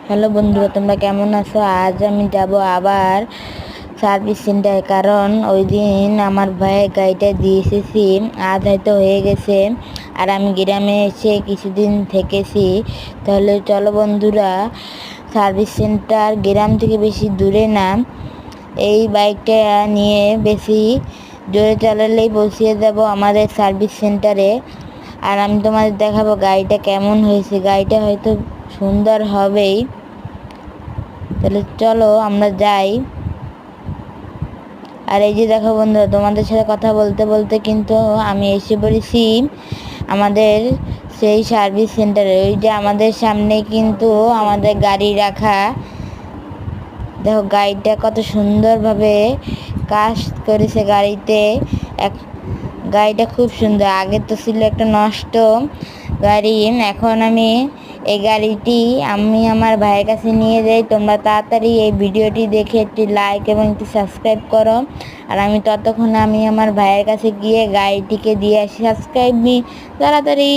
Hello বন্ধুরা, তোমরা কেমন আছো? আজ আমি যাব আবার সার্ভিস সেন্টারে, কারণ ওই দিন আমার ভাই গাড়িটা দিয়ে এসেছি, আজ হয়তো হয়ে গেছে। আর আমি গ্রামে এসে কিছুদিন থেকেছি। তাহলে চলো বন্ধুরা, সার্ভিস সেন্টার গ্রাম থেকে বেশি দূরে না। এই বাইকটা নিয়ে বেশি জোরে চালালেই পৌঁছিয়ে যাব আমাদের সার্ভিস সেন্টারে। আর আমি তোমাদের দেখাবো গাড়িটা কেমন হয়েছে। গাড়িটা হয়তো সুন্দর হবেই। তাহলে চলো আমরা যাই। আর এই যে দেখো বন্ধুরা, তোমাদের সাথে কথা বলতে বলতে কিন্তু আমি এসে পড়েছি আমাদের সেই সার্ভিস সেন্টারে। ওই যে আমাদের সামনে কিন্তু আমাদের গাড়ি রাখা। দেখো গাড়িটা কত সুন্দরভাবে কাজ করেছে গাড়িতে। এক গাড়িটা খুব সুন্দর। আগে তো ছিল একটা নষ্ট গাড়ি, এখন আমি এই গাড়িটি আমি আমার ভাইয়ের কাছে নিয়ে যাই। তোমরা তাড়াতাড়ি এই ভিডিওটি দেখে একটি লাইক এবং একটি সাবস্ক্রাইব করো। আর আমি ততক্ষণ আমি আমার ভাইয়ের কাছে গিয়ে গাড়িটিকে দিয়ে আসি। সাবস্ক্রাইব মি তাড়াতাড়ি।